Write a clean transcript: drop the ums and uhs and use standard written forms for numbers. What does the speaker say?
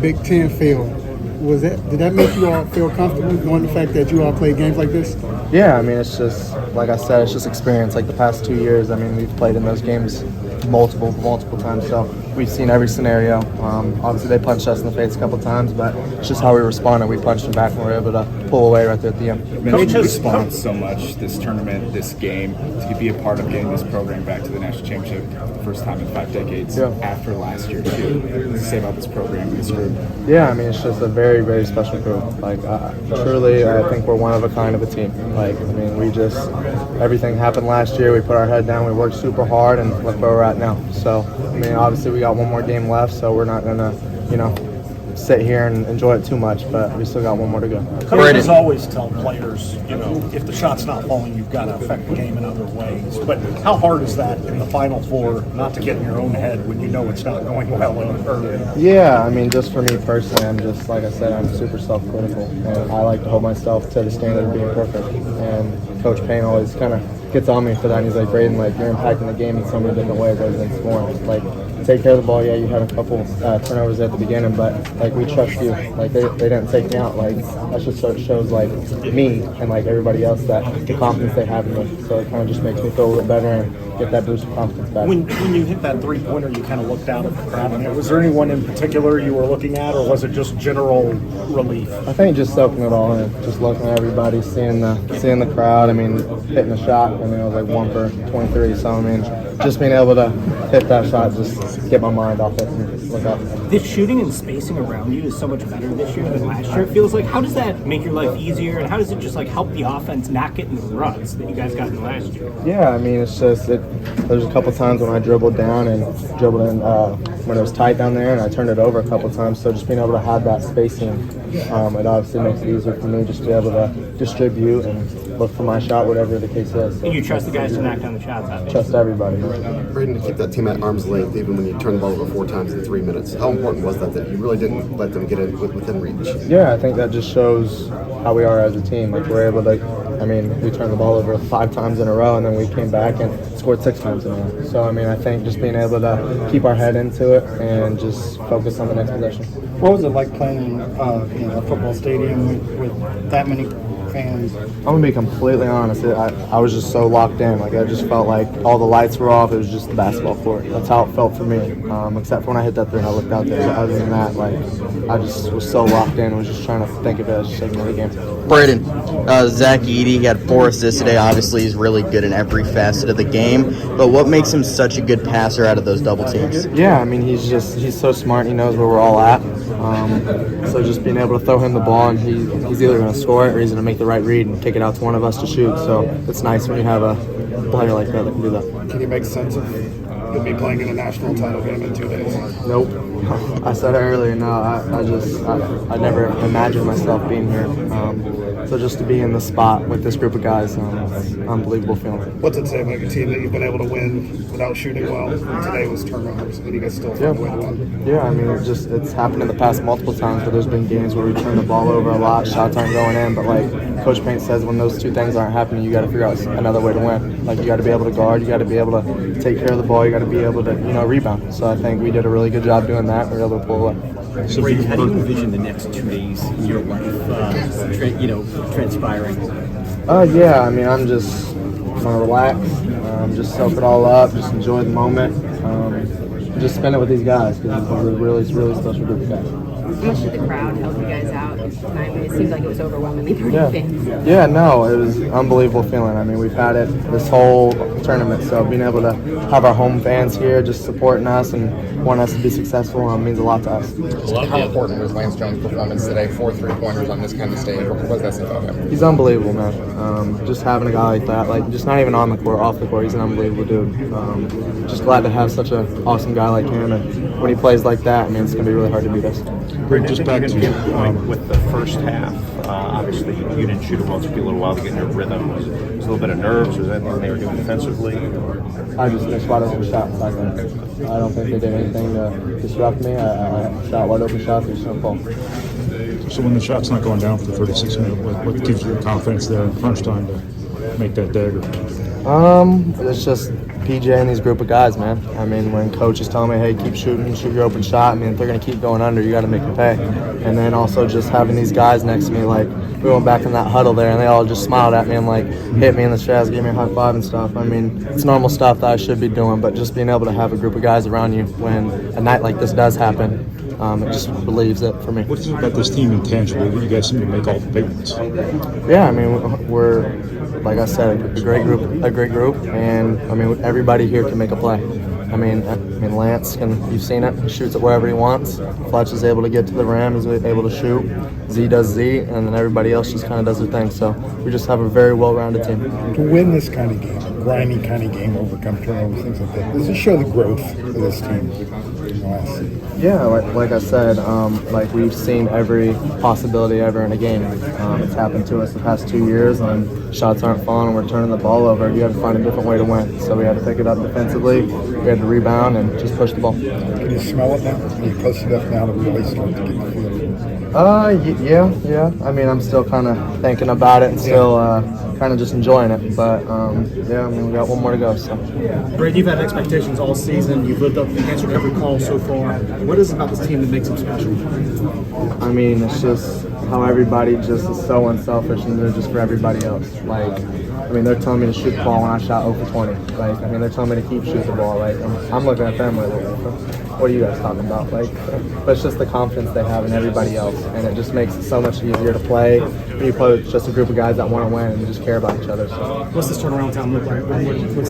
Big Ten failed. Did that make you all feel comfortable knowing the fact that you all played games like this? Yeah, I mean, it's just, like I said, it's just experience. Like the past 2 years, I mean, we've played in those games multiple times, so we've seen every scenario. Obviously, they punched us in the face a couple times, but it's just how we responded. We punched them back and we were able to pull away right there at the end. You mentioned the response so much, this tournament, this game, to be a part of getting this program back to the national championship for the first time in 5 decades after last year, too. What does it say about this program and this group? Yeah, I mean, it's just a very, very special group. Like, truly, I think we're one of a kind of a team. Like, I mean, everything happened last year. We put our head down, we worked super hard, and look where we're at now. So, I mean, obviously we got one more game left, so we're not going to, sit here and enjoy it too much, but we still got one more to go. Coaches always tell players, if the shot's not falling, you've got to affect the game in other ways. But how hard is that in the Final Four not to get in your own head when you know it's not going well early? Yeah, I mean, just for me personally, I'm just, like I said, I'm super self-critical, and I like to hold myself to the standard of being perfect. And Coach Payne always kind of gets on me for that, and he's like, Braden, like, you're impacting the game in so many different ways other than scoring. Like, take care of the ball. Yeah, you had a couple turnovers at the beginning, but like we trust you. Like they didn't take me out. Like that just sort of shows like me and like everybody else that the confidence they have in me. So it kind of just makes me feel a little better and get that boost of confidence back. When you hit that 3-pointer, you kind of looked out at the crowd. Was there anyone in particular you were looking at, or was it just general relief? I think just soaking it all in, just looking at everybody, seeing the crowd. I mean, hitting a shot. I mean, I was like 1 for 23. So I mean, just being able to hit that shot, just get my mind off it and look up. The shooting and spacing around you is so much better this year than last year. It feels like, how does that make your life easier, and how does it just like help the offense not get in the ruts that you guys got in last year? Yeah, I mean, it's just there's a couple times when I dribbled down and dribbled in when it was tight down there, and I turned it over a couple times. So just being able to have that spacing, it obviously makes it easier for me just to be able to distribute and look for my shot, whatever the case is. So, and you trust the guys to knock down the shots, obviously. Trust everybody. Braden, to keep that team at arm's length, even when you turn the ball over 4 times in 3 minutes, how important was that you really didn't let them get in within reach? Yeah, I think that just shows how we are as a team. Like we're able to, I mean, we turned the ball over 5 times in a row, and then we came back and scored 6 times in a row. So I mean, I think just being able to keep our head into it and just focus on the next possession. What was it like playing in a football stadium with that many fans? I'm gonna be completely honest. I was just so locked in. Like I just felt like all the lights were off. It was just the basketball court. That's how it felt for me. Except for when I hit that three and I looked out there. So other than that, like I just was so locked in. Was just trying to think of it as just like another game. Braden, Ross-Ade, he had 4 assists today. Obviously, he's really good in every facet of the game. But what makes him such a good passer out of those double teams? Yeah, I mean he's so smart. He knows where we're all at. So just being able to throw him the ball, and he's either going to score it or he's going to make the right read and kick it out to one of us to shoot. So it's nice when you have a player like that can do that. Can you make sense of you'll be playing in a national title game in 2 days? Nope. I said it earlier. No, I never imagined myself being here. So just to be in the spot with this group of guys, it's an unbelievable feeling. What's it say about your team that you've been able to win without shooting well? Today was turnovers, and you guys still found a way to win. Yeah, I mean, it's happened in the past multiple times where there's been games where we turn the ball over a lot, shots aren't going in, but like Coach Payne says, when those 2 things aren't happening, you got to figure out another way to win. Like you got to be able to guard, you got to be able to take care of the ball, you got to be able to rebound. So I think we did a really good job doing that. We were able to pull away. So, Braden, how do you envision the next 2 days in your life, transpiring? Yeah, I mean, I'm just going to relax, just soak it all up, just enjoy the moment, just spend it with these guys because it's a really, really special group of guys. How much did the crowd help you guys out? It seems like it was overwhelmingly Purdue fans. Yeah, no, it was an unbelievable feeling. I mean, we've had it this whole tournament, so being able to have our home fans here just supporting us and wanting us to be successful means a lot to us. How important was Lance Jones' performance today? 4 3-pointers on this kind of stage. What does that say about him? He's unbelievable, man. Just having a guy like that, like just not even on the court, off the court, he's an unbelievable dude. Just glad to have such an awesome guy like him, and when he plays like that, I mean, it's going to be really hard to beat us. Just back to your point with the first half. Obviously, you didn't shoot it well. It took you a little while to get in your rhythm. Was it a little bit of nerves? Was that anything they were doing defensively? I just missed wide open shots back then. I don't think they did anything to disrupt me. I shot wide open shots. They just don't fall. So when the shot's not going down for the 36 minutes, what gives you the confidence there in crunch time to make that dagger? It's just PJ and these group of guys, man. I mean, when coaches tell me, hey, keep shooting, shoot your open shot, I mean, if they're going to keep going under, you got to make it pay. And then also just having these guys next to me, like, we went back in that huddle there, and they all just smiled at me and, like, hit me in the chest, gave me a high five and stuff. I mean, it's normal stuff that I should be doing, but just being able to have a group of guys around you when a night like this does happen, it just relieves it for me. What is it about this team intangible that you guys seem to make all the big ones? Yeah, I mean, we're, like I said, a great group, and I mean, everybody here can make a play. I mean, Lance you've seen it, he shoots it wherever he wants. Fletch is able to get to the rim, he's able to shoot. Z does Z, and then everybody else just kind of does their thing. So we just have a very well-rounded team. To win this kind of game, a grinding kind of game, overcome turnovers, things like that, does it show the growth of this team? Yeah, like I said, like we've seen every possibility ever in a game. It's happened to us the past 2 years, and shots aren't falling, and we're turning the ball over. You have to find a different way to win. So we had to pick it up defensively. We had to rebound and just push the ball. Can you smell it now? Are you close enough now to really start to get the feel? Yeah. I mean, I'm still kind of thinking about it and still kind of just enjoying it. But yeah, I mean, we got one more to go. So. Braden, you've had expectations all season. You've lived up and answered every call so far. What is it about this team that makes them special? I mean, it's just how everybody just is so unselfish and they're just for everybody else. Like, I mean, they're telling me to shoot the ball when I shot 0 for 20. Like, I mean, they're telling me to keep shooting the ball. Like, I'm looking at them like, what are you guys talking about? Like, but it's just the confidence they have in everybody else, and it just makes it so much easier to play when you play with just a group of guys that want to win and just care about each other. So. What's this turnaround time look like?